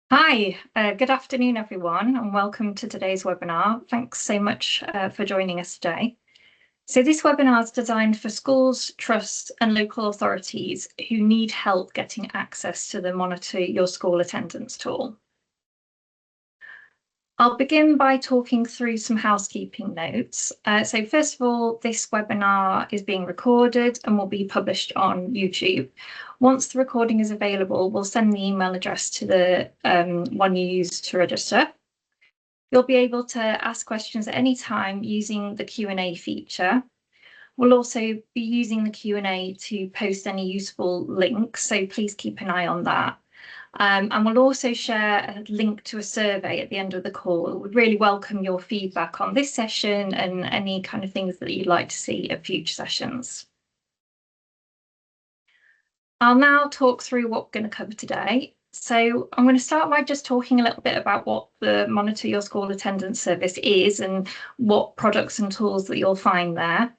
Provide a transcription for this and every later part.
Hi, good afternoon, everyone, and welcome to today's webinar. Thanks so much for joining us today. So this webinar is designed for schools, trusts and local authorities who need help getting access to the Monitor Your School Attendance tool. I'll begin by talking through some housekeeping notes. So first of all, this webinar is being recorded and will be published on YouTube. Once the recording is available, we'll send the email address to the one you used to register. You'll be able to ask questions at any time using the Q&A feature. We'll also be using the Q&A to post any useful links, so please keep an eye on that. And we'll also share a link to a survey at the end of the call. We'd really welcome your feedback on this session and any kind of things that you'd like to see at future sessions. I'll now talk through what we're going to cover today. So I'm going to start by just talking a little bit about what the Monitor Your School Attendance service is and what products and tools that you'll find there.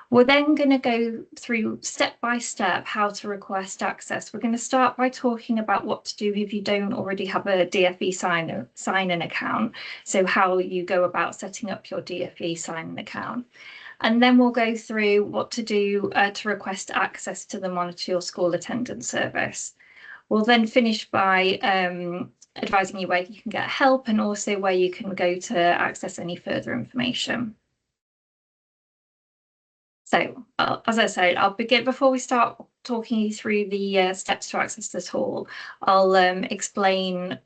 We're then going to go through step by step how to request access. We're going to start by talking about what to do if you don't already have a DFE sign-in account. So how you go about setting up your DFE sign-in account. And then we'll go through what to do to request access to the Monitor Your School Attendance service. We'll then finish by advising you where you can get help and also where you can go to access any further information. So, as I said, I'll begin before we start talking you through the steps to access the tool. I'll explain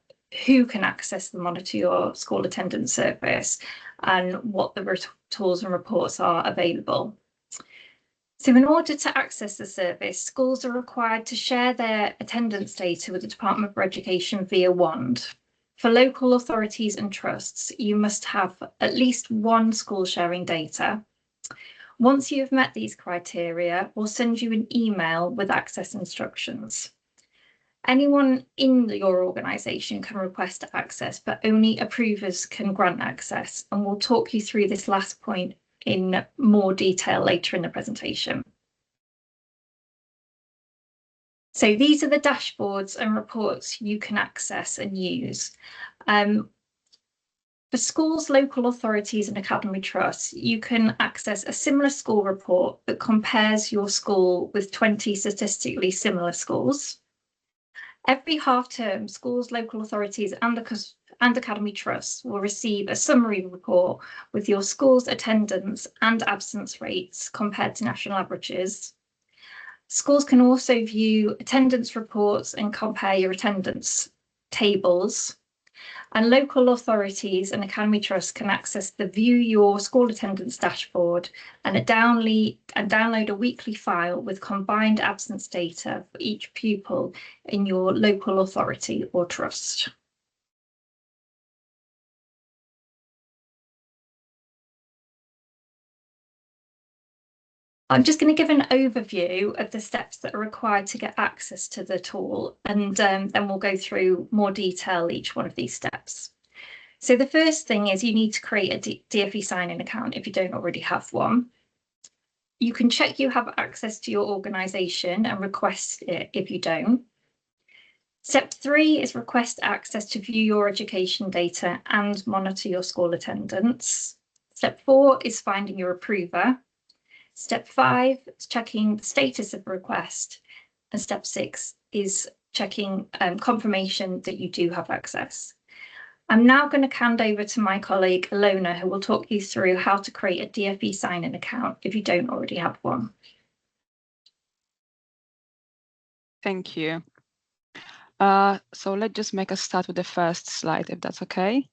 who can access the Monitor Your School Attendance service and what the tools and reports are available. So in order to access the service, schools are required to share their attendance data with the Department for Education via WAND. For local authorities and trusts, you must have at least one school sharing data. Once you have met these criteria, we'll send you an email with access instructions. Anyone in your organisation can request access, but only approvers can grant access, and we'll talk you through this last point in more detail later in the presentation. So these are the dashboards and reports you can access and use. For schools, local authorities and academy trusts, you can access a similar school report that compares your school with 20 statistically similar schools. Every half term, schools, local authorities and academy trusts will receive a summary report with your school's attendance and absence rates compared to national averages. Schools can also view attendance reports and compare your attendance tables. And local authorities and academy trusts can access the View Your School Attendance dashboard and download a weekly file with combined absence data for each pupil in your local authority or trust. I'm just going to give an overview of the steps that are required to get access to the tool, and then we'll go through more detail each one of these steps. So the first thing is you need to create a DFE sign-in account if you don't already have one. You can check you have access to your organisation and request it if you don't. Step 3 is request access to view your education data and monitor your school attendance. Step 4 is finding your approver. Step 5 is checking the status of the request. And step 6 is checking confirmation that you do have access. I'm now going to hand over to my colleague, Ilona, who will talk you through how to create a DFE sign-in account if you don't already have one. Thank you. So let's just make a start with the first slide, if that's okay.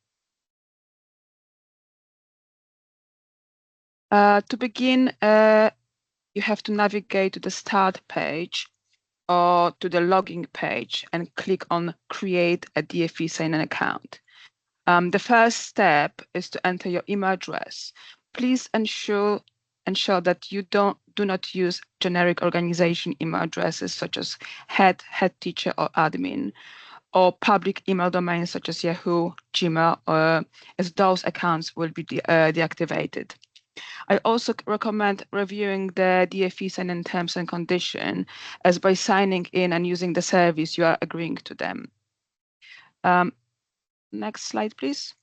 To begin, you have to navigate to the start page or to the login page and click on Create a DFE sign-in account. The first step is to enter your email address. Please ensure that you do not use generic organization email addresses such as head teacher or admin, or public email domains such as Yahoo, Gmail, as those accounts will be deactivated. I also recommend reviewing the DFE sign-in terms and conditions, as by signing in and using the service, you are agreeing to them. Next slide, please.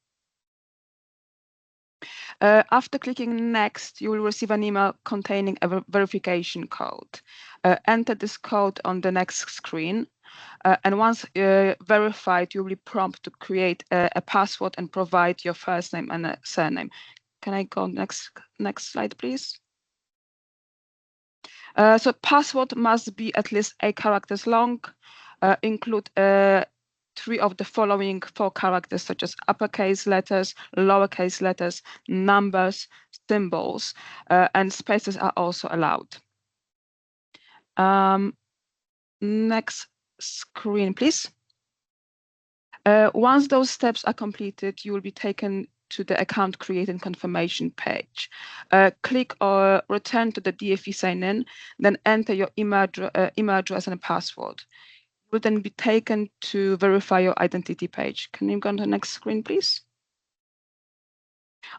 After clicking next, you will receive an email containing a verification code. Enter this code on the next screen. And once verified, you will be prompted to create a password and provide your first name and a surname. Can I go next slide, please? So password must be at least 8 characters long, include 3 of the following 4 characters, such as uppercase letters, lowercase letters, numbers, symbols, and spaces are also allowed. Next screen, please. Once those steps are completed, you will be taken to the account created confirmation page. Click or return to the DFE sign-in, then enter your email address and a password. You will then be taken to verify your identity page. Can you go on to the next screen, please?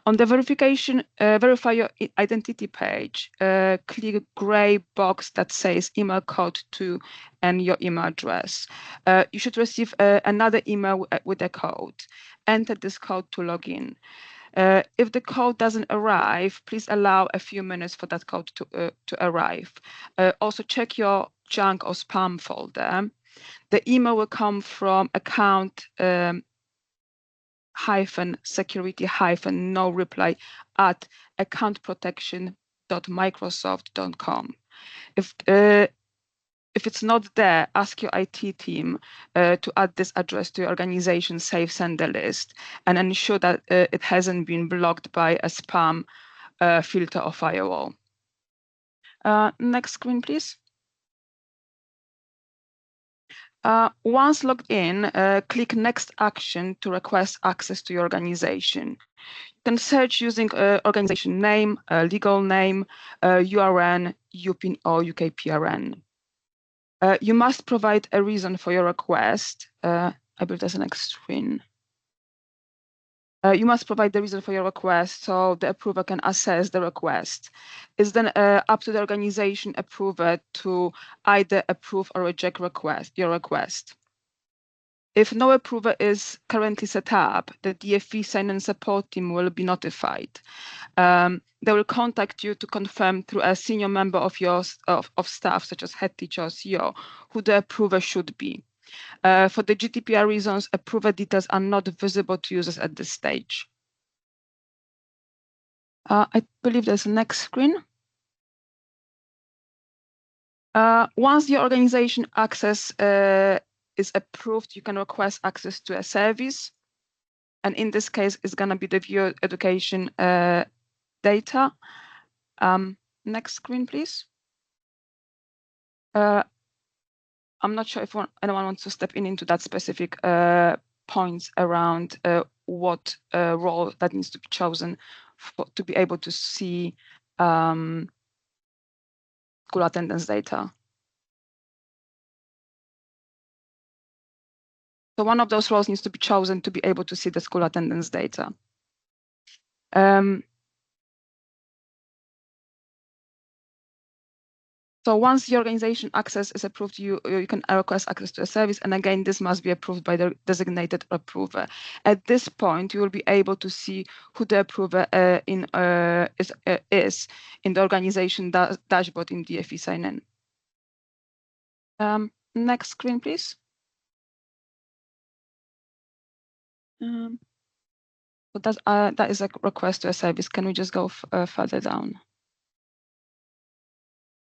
On the verification, verify your identity page, click a gray box that says email code to and your email address. You should receive another email with a code. Enter this code to log in. If the code doesn't arrive, please allow a few minutes for that code to arrive. Also check your junk or spam folder. The email will come from account -security-no reply at accountprotection.microsoft.com. If it's not there, ask your IT team to add this address to your organization safe sender list and ensure that it hasn't been blocked by a spam filter or firewall. Next screen, please. Once logged in, click Next Action to request access to your organization. You can search using organization name, legal name, URN, UPIN, or UKPRN. You must provide a reason for your request. I believe there's a next screen. You must provide the reason for your request so the approver can assess the request. It's then up to the organization approver to either approve or reject your request. If no approver is currently set up, the DFE sign-in support team will be notified. They will contact you to confirm through a senior member of your staff, such as head teacher or CEO, who the approver should be. For the GDPR reasons, approver details are not visible to users at this stage. I believe there's a next screen. Once your organization access is approved, you can request access to a service. And in this case, it's going to be the View Education data. Next screen, please. I'm not sure if anyone wants to step into that specific points around what role that needs to be chosen to be able to see school attendance data. So one of those roles needs to be chosen to be able to see the school attendance data. So once the organization access is approved, you can request access to a service. And again, this must be approved by the designated approver. At this point, you will be able to see who the approver is in the organization dashboard in DFE sign-in. Next screen, please. So that is a request to a service. Can we just go further down?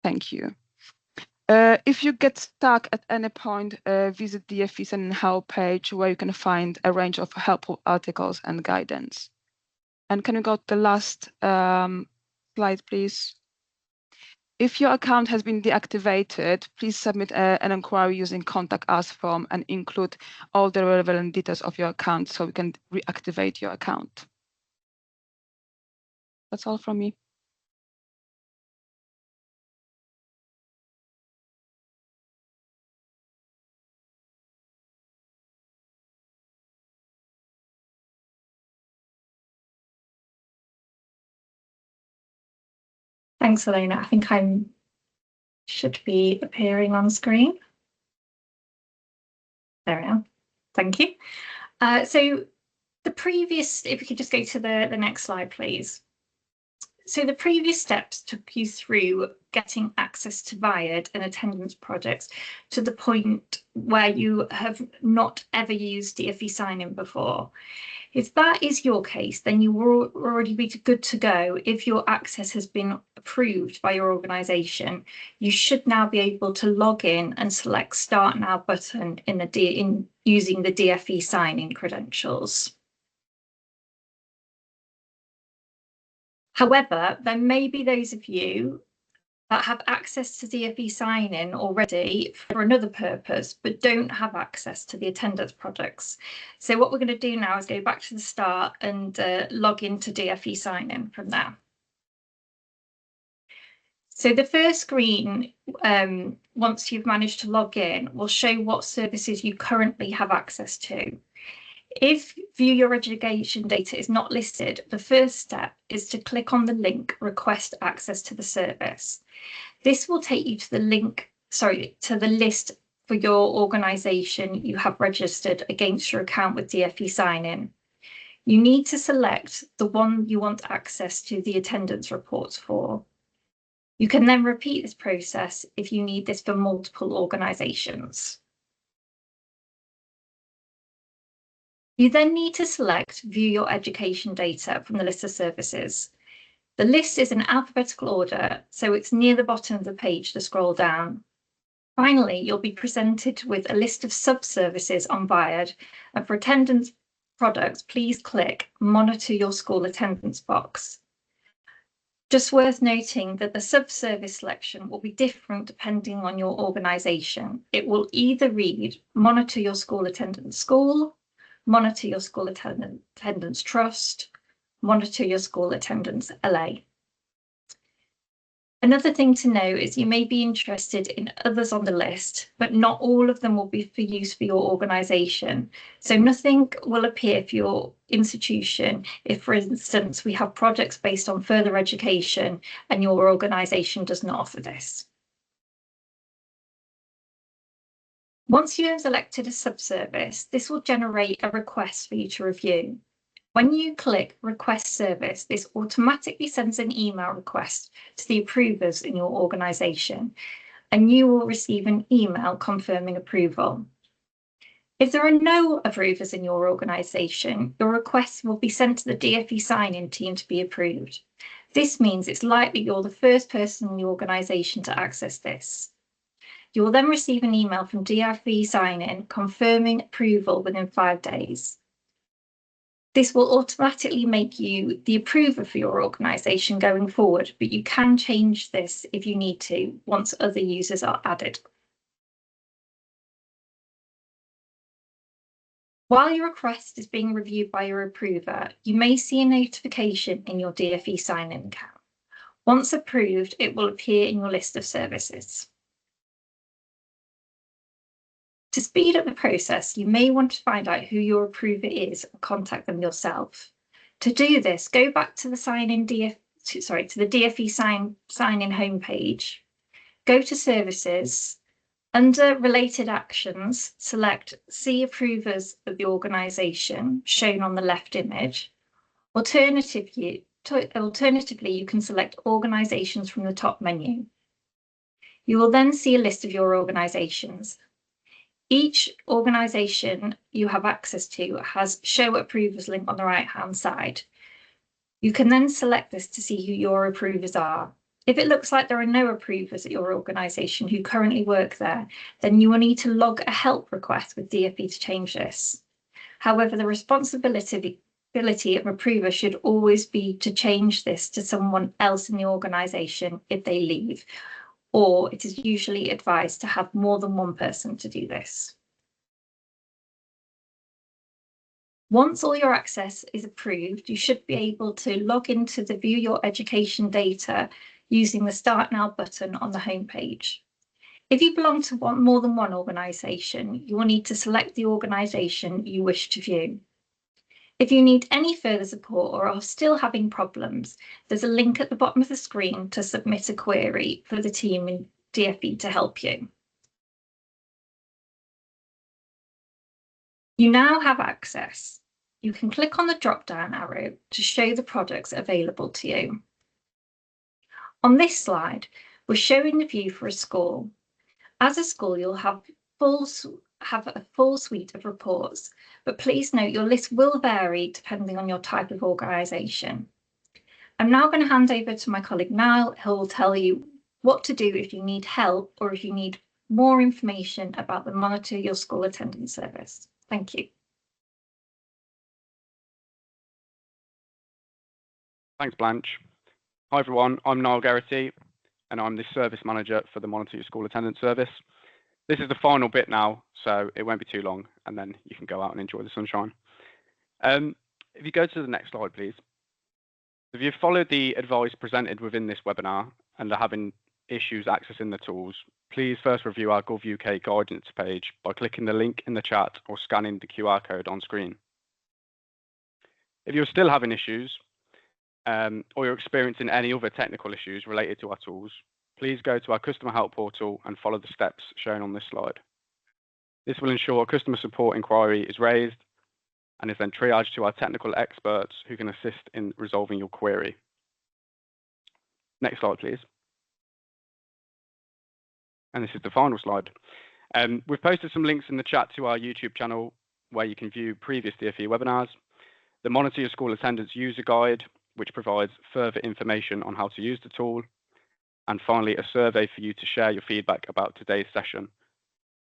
Thank you. If you get stuck at any point, visit the DFE sign-in help page where you can find a range of helpful articles and guidance. And can you go to the last slide, please? If your account has been deactivated, please submit an inquiry using Contact Us form and include all the relevant details of your account so we can reactivate your account. That's all from me. Thanks, Elena. I think I should be appearing on screen. There we are. Thank you. So the previous, if we could just go to the next slide, please. So the previous steps took you through getting access to Viad and attendance projects to the point where you have not ever used DfE sign-in before. If that is your case, then you will already be good to go. If your access has been approved by your organisation, you should now be able to log in and select Start Now button in using the DfE sign-in credentials. However, there may be those of you that have access to DfE sign-in already for another purpose, but don't have access to the attendance products. So what we're going to do now is go back to the start and log into DfE sign-in from there. So the first screen, once you've managed to log in, will show what services you currently have access to. If View Your Education Data is not listed, the first step is to click on the link Request Access to the Service. This will take you to the list for your organisation you have registered against your account with DfE Sign-in. You need to select the one you want access to the attendance reports for. You can then repeat this process if you need this for multiple organisations. You then need to select View Your Education Data from the list of services. The list is in alphabetical order, so it's near the bottom of the page to scroll down. Finally, you'll be presented with a list of sub-services on Viad, and for attendance products, please click Monitor Your School Attendance box. Just worth noting that the sub-service selection will be different depending on your organisation. It will either read Monitor Your School Attendance School, Monitor Your School Attendance Trust, Monitor Your School Attendance LA. Another thing to know is you may be interested in others on the list, but not all of them will be for use for your organisation. So nothing will appear for your institution if, for instance, we have projects based on further education and your organisation does not offer this. Once you have selected a subservice, this will generate a request for you to review. When you click Request Service, this automatically sends an email request to the approvers in your organisation, and you will receive an email confirming approval. If there are no approvers in your organisation, your request will be sent to the DfE sign-in team to be approved. This means it's likely you're the first person in the organisation to access this. You will then receive an email from DfE sign-in confirming approval within 5 days. This will automatically make you the approver for your organisation going forward, but you can change this if you need to once other users are added. While your request is being reviewed by your approver, you may see a notification in your DfE sign-in account. Once approved, it will appear in your list of services. To speed up the process, you may want to find out who your approver is and contact them yourself. To do this, go back to the DfE sign-in homepage, go to Services, under Related Actions, select See Approvers of the organisation, shown on the left image. Alternatively, you can select Organisations from the top menu. You will then see a list of your organisations. Each organisation you have access to has Show Approvers link on the right-hand side. You can then select this to see who your approvers are. If it looks like there are no approvers at your organisation who currently work there, then you will need to log a help request with DfE to change this. However, the responsibility of approver should always be to change this to someone else in the organisation if they leave, or it is usually advised to have more than one person to do this. Once all your access is approved, you should be able to log into the View Your Education Data using the Start Now button on the homepage. If you belong to more than one organisation, you will need to select the organisation you wish to view. If you need any further support or are still having problems, there's a link at the bottom of the screen to submit a query for the team in DfE to help you. You now have access. You can click on the drop-down arrow to show the products available to you. On this slide, we're showing the view for a school. As a school, you'll have a full suite of reports, but please note your list will vary depending on your type of organisation. I'm now going to hand over to my colleague Niall, who will tell you what to do if you need help or if you need more information about the Monitor Your School Attendance service. Thank you. Thanks, Blanche. Hi, everyone. I'm Niall Geraghty, and I'm the Service Manager for the Monitor Your School Attendance service. This is the final bit now, so it won't be too long, and then you can go out and enjoy the sunshine. If you go to the next slide, please. If you've followed the advice presented within this webinar and are having issues accessing the tools, please first review our Gov UK guidance page by clicking the link in the chat or scanning the QR code on screen. If you're still having issues, or you're experiencing any other technical issues related to our tools, please go to our customer help portal and follow the steps shown on this slide. This will ensure a customer support inquiry is raised and is then triaged to our technical experts who can assist in resolving your query. Next slide, please. And this is the final slide. We've posted some links in the chat to our YouTube channel where you can view previous DfE webinars, the Monitor Your School Attendance user guide, which provides further information on how to use the tool, and finally a survey for you to share your feedback about today's session.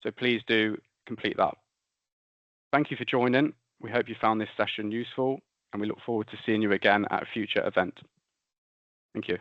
So please do complete that. Thank you for joining. We hope you found this session useful, and we look forward to seeing you again at a future event. Thank you.